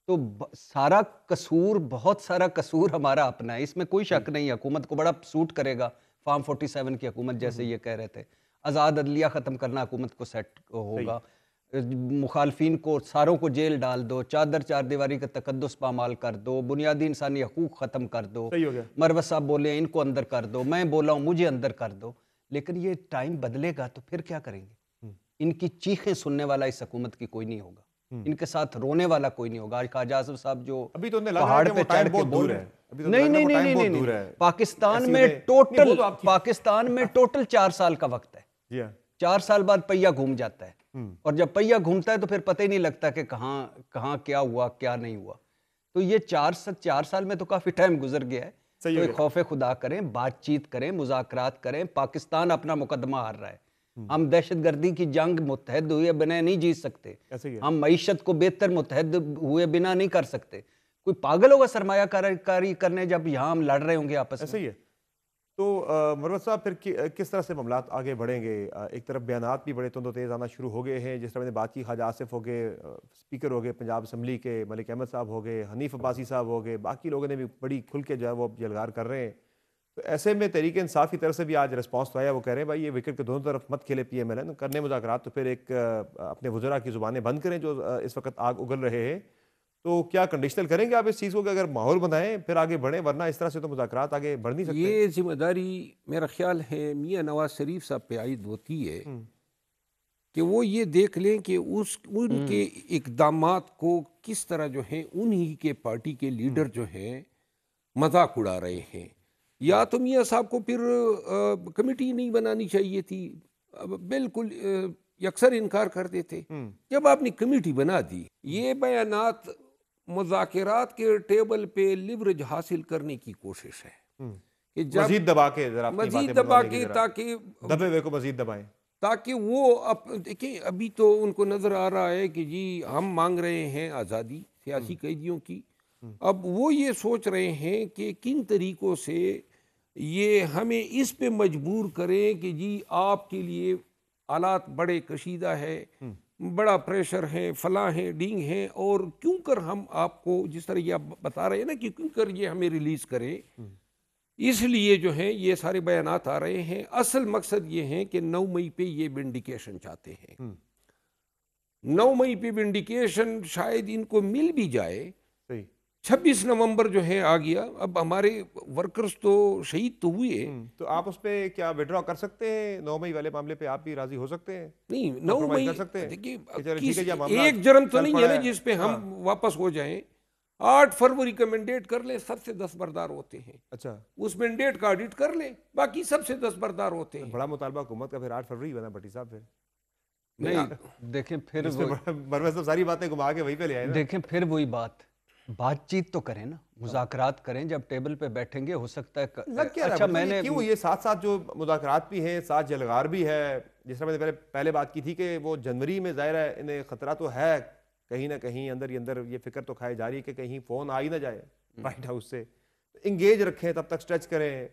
تو سارا قصور، بہت سارا قصور ہمارا اپنا ہے، اس میں کوئی شک نہیں ہے۔ حکومت کو بڑا سوٹ کرے گا فارم 47 کی حکومت، جیسے یہ کہہ رہے تھے، آزاد عدلیہ ختم کرنا حکومت کو سیٹ ہوگا، مخالفین کو ساروں کو جیل ڈال دو، چار دیواری کا تقدس پامال کر دو، بنیادی انسانی حقوق ختم کر دو، مروت صاحب بولے ان کو اندر کر دو، میں بولا ہوں مجھے اندر کر دو۔ لیکن یہ ٹائم بدلے گا تو پھر کیا کریں گے؟ ان کی چیخیں سننے والا اس حکومت کی کوئی نہیں ہوگا، ان کے ساتھ رونے والا کوئی نہیں ہوگا۔ آج خواجہ آصف صاحب جو پہاڑ پہ چڑھ کے بول رہے ہیں، نہیں، پاکستان میں ٹوٹل 4 سال کا وقت ہے، 4 سال بعد پہیہ گھوم جاتا ہے، اور جب پہیہ گھومتا ہے تو پھر پتہ ہی نہیں لگتا کہ کہاں کیا ہوا کیا نہیں ہوا۔ تو یہ 4 سال میں تو کافی ٹائم گزر گیا ہے۔ تو ایک خوف خدا کریں، بات چیت کریں، مذاکرات کریں۔ پاکستان اپنا مقدمہ ہار رہا ہے، ہم دہشت گردی کی جنگ متحد ہوئے بنا نہیں جیت سکتے، ہم معیشت کو بہتر متحد ہوئے بنا نہیں کر سکتے۔ کوئی پاگل ہوگا سرمایہ کاری کرنے جب یہاں ہم لڑ رہے ہوں گے آپس میں؟ تو مروت صاحب پھر کس طرح سے معاملات آگے بڑھیں گے؟ ایک طرف بیانات بھی بڑے تند و تیز آنا شروع ہو گئے ہیں، جس طرح میں نے بات کی، خواجہ آصف ہو گئے، اسپیکر ہو گئے پنجاب اسمبلی کے ملک احمد صاحب ہو گئے، حنیف عباسی صاحب ہو گئے، باقی لوگوں نے بھی بڑی کھل کے جو ہے وہ جلگار کر رہے ہیں۔ تو ایسے میں تحریک انصاف کی طرف سے بھی آج رسپانس تو آیا، وہ کہہ رہے ہیں بھائی یہ وکٹ کے دونوں طرف مت کھیلے پی ایم ایل این، کرنے مذاکرات تو پھر ایک اپنے وزراء کی زبانیں بند کریں جو اس وقت آگ اگل رہے ہیں۔ تو کیا کنڈیشنل کریں گے آپ اس چیز کو کہ اگر ماحول بنائیں پھر آگے بڑھیں، ورنہ اس طرح سے تو مذاکرات آگے بڑھ نہیں سکتے؟ یہ ذمہ داری میرا خیال ہے میاں نواز شریف صاحب پہ عائد ہوتی ہے کہ وہ یہ دیکھ لیں کہ ان کے اقدامات کو کس طرح جو ہیں انہی کے پارٹی کے لیڈر جو ہیں مذاق اڑا رہے ہیں۔ یا تو میاں صاحب کو پھر کمیٹی نہیں بنانی چاہیے تھی، بالکل یکسر انکار کر دیتے۔ جب آپ نے کمیٹی بنا دی، یہ بیانات مذاکرات کے ٹیبل پہ لیوریج حاصل کرنے کی کوشش ہے کہ جب مزید دبا کے ذرا اپنی مزید باتیں دبا بنوانے کی کے ذرا تاکہ دبے ہوئے کو مزید دبائیں. تاکہ وہ دیکھیں ابھی تو ان کو نظر آ رہا ہے کہ جی ہم مانگ رہے ہیں آزادی سیاسی قیدیوں کی. اب وہ یہ سوچ رہے ہیں کہ کن طریقوں سے یہ ہمیں اس پہ مجبور کریں کہ جی آپ کے لیے حالات بڑے کشیدہ ہے, بڑا پریشر ہے, فلاں ہیں, ڈینگ ہیں, اور کیوں کر ہم آپ کو جس طرح یہ آپ بتا رہے ہیں نا کہ کیوں کر یہ ہمیں ریلیز کریں, اس لیے جو ہیں یہ سارے بیانات آ رہے ہیں. اصل مقصد یہ ہے کہ 9 مئی پہ یہ ونڈیکیشن چاہتے ہیں. 9 مئی پہ ونڈیکیشن شاید ان کو مل بھی جائے. 26 نومبر جو ہے آ گیا, اب ہمارے ورکرز تو شہید تو ہوئے. تو آپ اس پہ کیا وڈرا کر سکتے ہیں؟ 9 مئی والے معاملے پہ آپ بھی راضی ہو سکتے ہیں؟ نہیں, 9 مئی کر سکتے ہیں؟ دیکھیے ایک جرم تو نہیں ہے نا جس پہ ہم واپس ہو جائیں. 8 فروری کا مینڈیٹ کر لیں, سب سے دستبردار ہوتے ہیں. اچھا, اس مینڈیٹ کا آڈٹ کر لیں, باقی سب سے دستبردار ہوتے ہیں. بڑا مطالبہ حکومت کا پھر 8 فروری بنا بھٹی صاحب. پھر نہیں دیکھیں پھر مروز صاحب ساری باتیں گھما کے وہی پہ لے آئے نا. دیکھیں پھر وہی بات چیت تو کریں نا, مذاکرات کریں. جب ٹیبل پہ بیٹھیں گے ہو سکتا ہے اچھا میں نے کیوں یہ ساتھ ساتھ جو مذاکرات بھی ہیں, ساتھ جلغار بھی ہے, جس طرح میں نے پہلے بات کی تھی کہ وہ جنوری میں ظاہر ہے انہیں خطرہ تو ہے کہیں نہ کہیں اندر ہی اندر, یہ فکر تو کھائی جا رہی ہے کہ کہیں فون آ ہی نہ جائے وائٹ ہاؤس سے. انگیج رکھیں, تب تک سٹریچ کریں,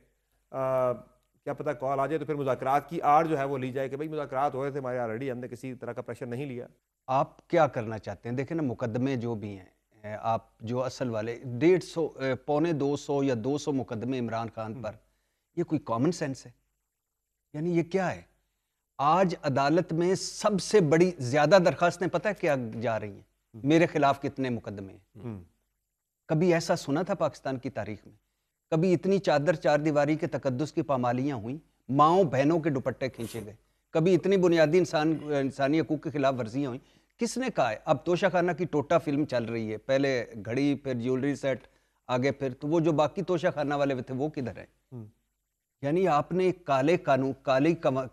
کیا پتہ کال آ جائے تو پھر مذاکرات کی آڑ جو ہے وہ لی جائے کہ بھئی مذاکرات ہوئے تھے ہمارے آلریڈی, ہم نے کسی طرح کا پریشر نہیں لیا. آپ کیا کرنا چاہتے ہیں؟ دیکھیں نا مقدمے جو بھی ہیں, آپ جو اصل والے 150 پونے 200 یا 200 مقدمے عمران خان پر, یہ کوئی کامن سینس ہے؟ یعنی یہ کیا ہے؟ آج عدالت میں سب سے بڑی زیادہ درخواستیں پتہ ہے کیا جا رہی ہیں؟ میرے خلاف کتنے مقدمے ہیں. کبھی ایسا سنا تھا پاکستان کی تاریخ میں؟ کبھی اتنی چادر چار دیواری کے تقدس کی پامالیاں ہوئیں, ماؤں بہنوں کے دوپٹے کھینچے گئے, کبھی اتنی بنیادی انسانی حقوق کی خلاف ورزیاں ہوئیں؟ کس نے کہا ہے؟ اب توشہ خانہ کی ٹوٹا فلم چل رہی ہے, پہلے گھڑی, پھر جیولری سیٹ, آگے پھر تو وہ جو باقی توشہ خانہ والے تھے وہ کدھر ہیں؟ یعنی آپ نے کالی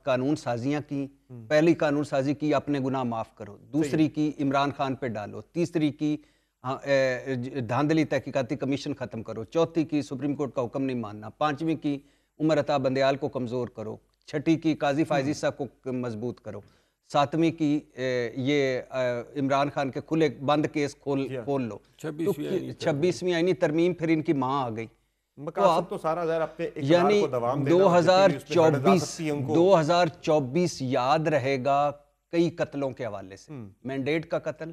قانون سازیاں کی. پہلی قانون سازی کی اپنے گناہ معاف کرو, دوسری کی عمران خان پہ ڈالو, تیسری کی دھاندلی تحقیقاتی کمیشن ختم کرو, چوتھی کی سپریم کورٹ کا حکم نہیں ماننا, پانچویں کی عمر عطا بندیال کو کمزور کرو, چھٹی کی قاضی فائزی صاحب کو مضبوط کرو, ساتویں کی یہ عمران خان کے کھلے بند کیس کھول لو, 26ویں آئینی ترمیم, پھر ان کی ماں آ گئی. مقاصد تو سارا ظاہر اپنے یعنی 2024 یاد رہے گا کئی قتلوں کے حوالے سے. مینڈیٹ کا قتل,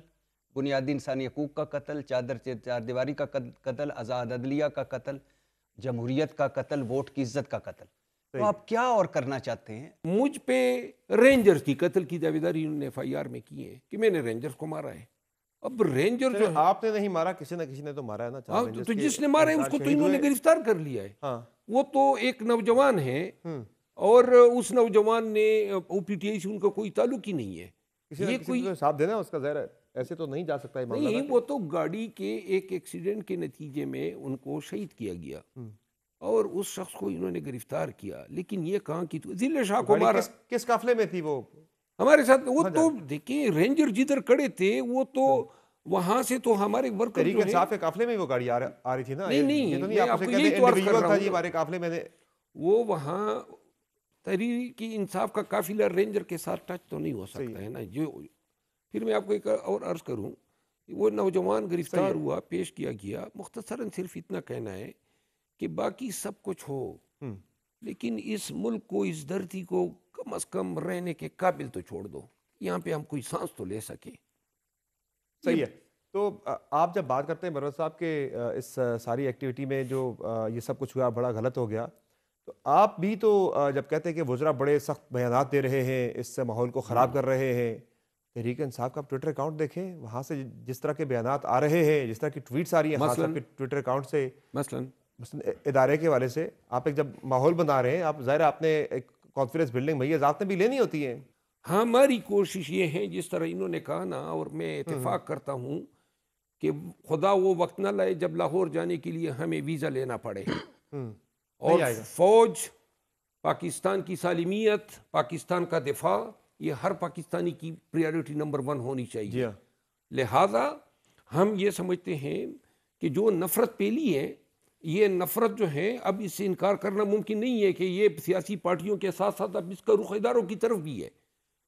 بنیادی انسانی حقوق کا قتل, چادر چار دیواری کا قتل, آزاد عدلیہ کا قتل, جمہوریت کا قتل, ووٹ کی عزت کا قتل. تو آپ کیا اور کرنا چاہتے ہیں؟ مجھ پہ رینجرز کی قتل کی دعویداری انہوں نے FIR میں کی ہے کہ میں نے رینجرز کو مارا ہے. اب رینجر جو آپ نے نہیں مارا, کسی نہ کسی نے تو مارا ہے نا. تو جس نے مارا ہے اس کو تو انہوں نے گرفتار کر لیا ہے. وہ تو ایک نوجوان ہے, اور اس نوجوان نے OPTI سے ان کا کوئی تعلق ہی نہیں ہے. یہ کوئی حساب دینا اس کا, ظاہر ہے ایسے تو نہیں جا سکتا. نہیں, وہ تو گاڑی کے ایک ایکسیڈنٹ کے نتیجے میں ان کو شہید کیا گیا, اور اس شخص کو انہوں نے گرفتار کیا. لیکن یہ کہاں کی ذل شاہ کو مارا. کس قافلے میں تھی وہ ہمارے ساتھ؟ وہ تو دیکھیں رینجر جدھر کھڑے تھے وہ تو وہاں سے تو ہمارے ورکر تحریک انصاف کے قافلے میں وہ گاڑی آ رہی تھی نا. نہیں, میں آپ کو یہی تو عرض کر رہا ہوں جی ہمارے قافلے میں. وہ وہاں تحریک انصاف کا قافلہ رینجر کے ساتھ ٹچ تو نہیں ہو سکتا ہے نا. جو پھر میں آپ کو ایک اور عرض کروں, وہ نوجوان گرفتار ہوا, پیش کیا گیا. مختصراً صرف اتنا کہنا ہے کہ باقی سب کچھ ہو, لیکن اس ملک کو, اس دھرتی کو کم از کم رہنے کے قابل تو چھوڑ دو, یہاں پہ ہم کوئی سانس تو لے سکیں. صحیح ہے. تو آپ جب بات کرتے ہیں مروز صاحب کے اس ساری ایکٹیویٹی میں جو یہ سب کچھ ہوا بڑا غلط ہو گیا, تو آپ بھی تو جب کہتے ہیں کہ وزراء بڑے سخت بیانات دے رہے ہیں, اس سے ماحول کو خراب کر رہے ہیں, تحریک انصاف کا ٹویٹر اکاؤنٹ دیکھیں, وہاں سے جس طرح کے بیانات آ رہے ہیں, جس طرح کی ٹویٹس آ رہی ہیں خاص طور پہ ٹویٹر اکاؤنٹ سے, مثلا ادارے کے والے سے, آپ ایک جب ماحول بنا رہے ہیں, آپ ظاہر آپ نے ایک کانفیڈنس بلڈنگ میں یہ ذاتیں بھی لینی ہوتی ہیں. ہماری کوشش یہ ہے جس طرح انہوں نے کہا نا, اور میں اتفاق کرتا ہوں کہ خدا وہ وقت نہ لائے جب لاہور جانے کے لیے ہمیں ویزا لینا پڑے, اور فوج, پاکستان کی سالمیت, پاکستان کا دفاع, یہ ہر پاکستانی کی پریارٹی نمبر 1 ہونی چاہیے. لہذا ہم یہ سمجھتے ہیں کہ جو نفرت پیلی ہے یہ نفرت جو ہے اب اس سے انکار کرنا ممکن نہیں ہے کہ یہ سیاسی پارٹیوں کے ساتھ ساتھ اب اس کا رخ اداروں کی طرف بھی ہے.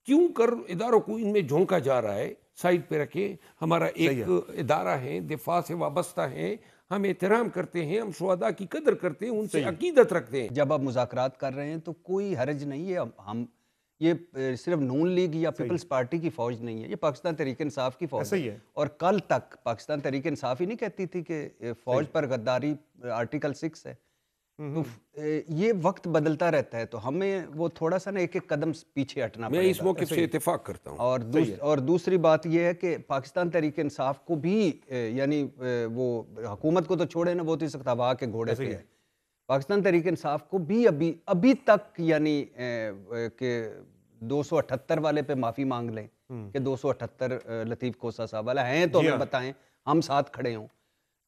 کیوں کر اداروں کو ان میں جھونکا جا رہا ہے؟ سائڈ پہ رکھیں. ہمارا ایک ادارہ ہے، دفاع سے وابستہ ہے، ہم احترام کرتے ہیں، ہم شہداء کی قدر کرتے ہیں، ان سے عقیدت رکھتے ہیں. جب آپ مذاکرات کر رہے ہیں تو کوئی حرج نہیں ہے. ہم یہ صرف نون لیگ یا پیپلز پارٹی کی فوج نہیں ہے، یہ پاکستان تحریک انصاف کی فوج ہے. اور کل تک پاکستان تحریک انصاف ہی نہیں کہتی تھی کہ فوج پر غداری آرٹیکل 6 ہے. تو یہ وقت بدلتا رہتا ہے، تو ہمیں وہ تھوڑا سا نا ایک ایک قدم پیچھے ہٹنا پڑے گا. میں اس موقع سے اتفاق کرتا ہوں. اور دوسری بات یہ ہے کہ پاکستان تحریک انصاف کو بھی یعنی وہ حکومت کو تو چھوڑے نا، وہ تو اس وقت ہوا کے گھوڑے پہ ہے. پاکستان تحریک انصاف کو بھی ابھی تک یعنی کہ 278 والے پہ معافی مانگ لیں کہ 278 لطیف کوسا صاحب والا ہیں تو ہمیں بتائیں، ہم ساتھ کھڑے ہوں.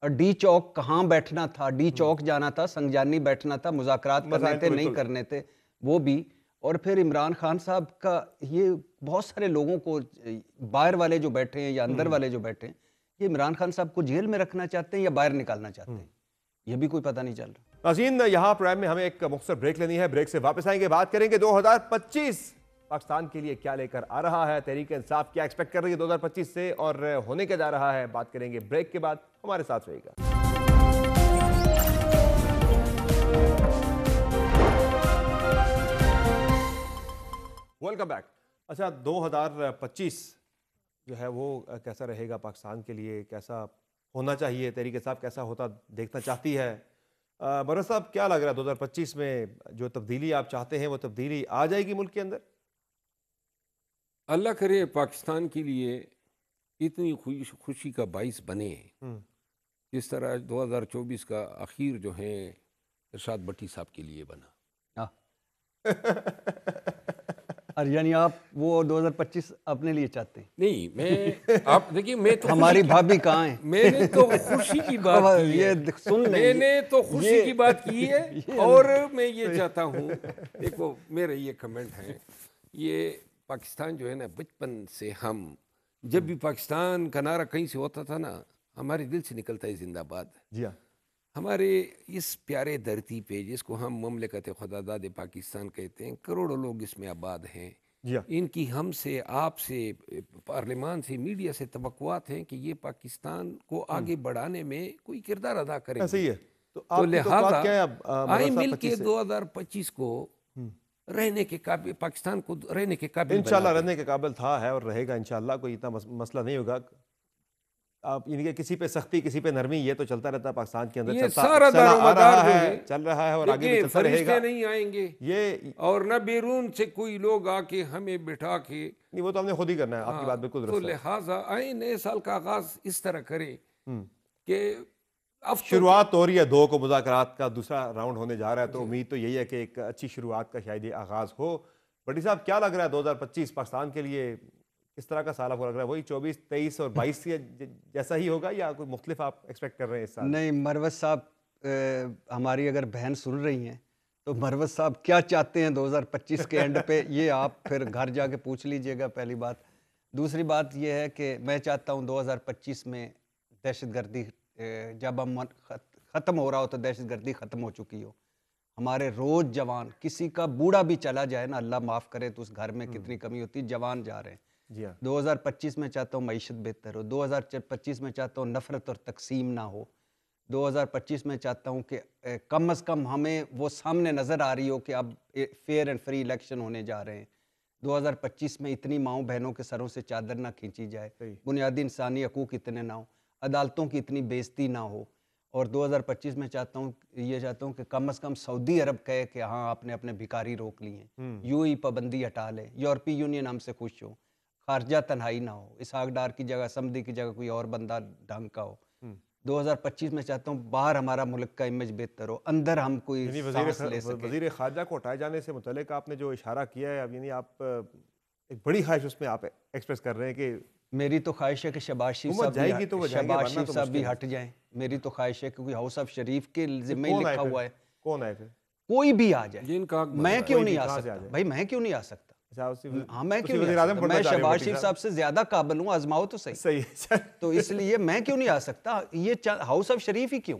اور ڈی چوک کہاں بیٹھنا تھا، ڈی چوک جانا تھا، سنگجانی بیٹھنا تھا، مذاکرات کرنے تھے نہیں کرنے تھے وہ بھی. اور پھر عمران خان صاحب کا یہ بہت سارے لوگوں کو باہر والے جو بیٹھے ہیں یا اندر والے جو بیٹھے ہیں، یہ عمران خان صاحب کو جیل میں رکھنا چاہتے ہیں یا باہر نکالنا چاہتے ہیں، یہ بھی کوئی پتہ نہیں چل رہا. ناظرین، یہاں پروگرام میں ہمیں ایک مختصر بریک لینی ہے. بریک سے واپس آئیں گے، بات کریں گے 2025 پاکستان کے لیے کیا لے کر آ رہا ہے، تحریک انصاف کیا ایکسپیکٹ کر رہی ہے 2025 سے اور ہونے کے جا رہا ہے. بات کریں گے بریک کے بعد. ہمارے ساتھ رہیے گا. Welcome back. اچھا، 2025 جو ہے وہ کیسا رہے گا پاکستان کے لیے، کیسا ہونا چاہیے، تحریک انصاف کیسا ہوتا دیکھنا چاہتی ہے؟ برس صاحب کیا لگ رہا ہے 2025 میں جو تبدیلی آپ چاہتے ہیں وہ تبدیلی آ جائے گی ملک کے اندر؟ اللہ کرے پاکستان کے لیے اتنی خوشی کا باعث بنے جس طرح 2024 کا اخیر جو ہے ارشاد بٹی صاحب کے لیے بنا. اور یعنی آپ وہ 2025 اپنے لیے چاہتے ہیں؟ نہیں، میں آپ دیکھیے، میں تو ہماری بھابھی کہاں ہیں؟ میں نے تو خوشی کی بات کی ہے، میں نے تو خوشی کی بات کی ہے. اور میں یہ چاہتا ہوں، دیکھو میرا یہ کمنٹ ہے، یہ پاکستان جو ہے نا، بچپن سے ہم جب بھی پاکستان کا نعرہ کہیں سے ہوتا تھا نا، ہمارے دل سے نکلتا ہے زندہ باد. جی ہاں. ہمارے اس پیارے دھرتی پہ جس کو ہم مملکت خداداد پاکستان کہتے ہیں، کروڑوں لوگ اس میں آباد ہیں. ان کی ہم سے، آپ سے، پارلیمان سے، میڈیا سے توقعات ہیں کہ یہ پاکستان کو آگے بڑھانے میں کوئی کردار ادا کریں. صحیح ہے. تو لہٰذا آئیں مل کے 2025 کو رہنے کے قابل، پاکستان کو رہنے کے قابل انشاءاللہ رہنے کے قابل تھا، ہے اور رہے گا انشاءاللہ. کوئی اتنا مسئلہ نہیں ہوگا. آپ یعنی کہ کسی پہ سختی کسی پہ نرمی یہ تو چلتا رہتا ہے پاکستان کے اندر. یہ سارا دارومدار جو ہے چل رہا ہے اور آگے بھی چلتا رہے گا. فرشتے نہیں آئیں گے یہ اور نہ بیرون سے کوئی لوگ آ کے ہمیں بٹھا کے، نہیں، وہ تو ہم نے خود ہی کرنا ہے. آپ کی بات بالکل درست ہے. تو لہٰذا آئیں نئے سال کا آغاز اس طرح کریں کہ شروعات ہو رہی ہے 2 کو، مذاکرات کا دوسرا راؤنڈ ہونے جا رہا ہے. تو امید تو یہی ہے کہ ایک اچھی شروعات کا شاید یہ آغاز ہو. بٹی صاحب کیا لگ رہا ہے 2025 پاکستان کے لیے کس طرح کا سال آپ کو لگ رہا ہے؟ وہی 24، 23 اور 22 جیسا ہی ہوگا یا کوئی مختلف آپ ایکسپیکٹ کر رہے ہیں اس سال؟ نہیں، مروت صاحب ہماری اگر بہن سن رہی ہیں تو مروت صاحب کیا چاہتے ہیں 2025 کے اینڈ پہ، یہ آپ پھر گھر جا کے پوچھ لیجئے گا، پہلی بات. دوسری بات یہ ہے کہ میں چاہتا ہوں 2025 میں دہشت گردی جب ہم ختم ہو رہا ہو تو دہشت گردی ختم ہو چکی ہو. ہمارے روز جوان، کسی کا بوڑھا بھی چلا جائے نا، اللہ معاف کرے، تو اس گھر میں کتنی کمی ہوتی، جوان جا رہے ہیں. 2025 میں چاہتا ہوں معیشت بہتر ہو. 2025 میں چاہتا ہوں نفرت اور تقسیم نہ ہو. 2025 میں چاہتا ہوں کہ کم از کم ہمیں وہ سامنے نظر آ رہی ہو کہ اب فیئر اینڈ فری الیکشن ہونے جا رہے ہیں. 2025 میں اتنی ماؤں بہنوں کے سروں سے چادر نہ کھینچی جائے، بنیادی انسانی حقوق اتنے نہ ہوں، عدالتوں کی اتنی بےزتی نہ ہو. اور 2025 میں چاہتا ہوں کہ کم از کم سعودی عرب کہے کہ ہاں آپ نے اپنے بھکاری روک لی ہیں، UAE پابندی ہٹا لے، یورپی یونین ہم سے خوش ہو، خارجہ تنہائی نہ ہو، اسحاق ڈار کی جگہ سمدھی کی جگہ کوئی اور بندہ ڈھنگ کا ہو. 2025 میں چاہتا ہوں باہر ہمارا ملک کا امیج بہتر ہو، اندر ہم کوئی سانس لے سکیں. وزیر خارجہ کو ہٹائے جانے سے متعلق آپ نے جو اشارہ کیا ہے، یعنی آپ ایک بڑی خواہش اس میں آپ ایکسپریس کر رہے ہیں کہ میری تو خواہش ہے کہ شہباز شریف صاحب بھی ہٹ جائیں. میری تو خواہش ہے کیونکہ ہاؤس آف شریف کے ذمہ ہی لکھا ہوا ہے. کون آئے پھر؟ کوئی بھی آ جائے. میں کیوں نہیں آ سکتا بھائی؟ میں کیوں نہیں آ سکتا؟ ہاں، میں کیوں نہیں آ سکتا؟ میں شہباز شریف صاحب سے زیادہ قابل ہوں، آزماؤ تو صحیح. تو اس لیے میں کیوں نہیں آ سکتا؟ یہ ہاؤس آف شریف ہی کیوں،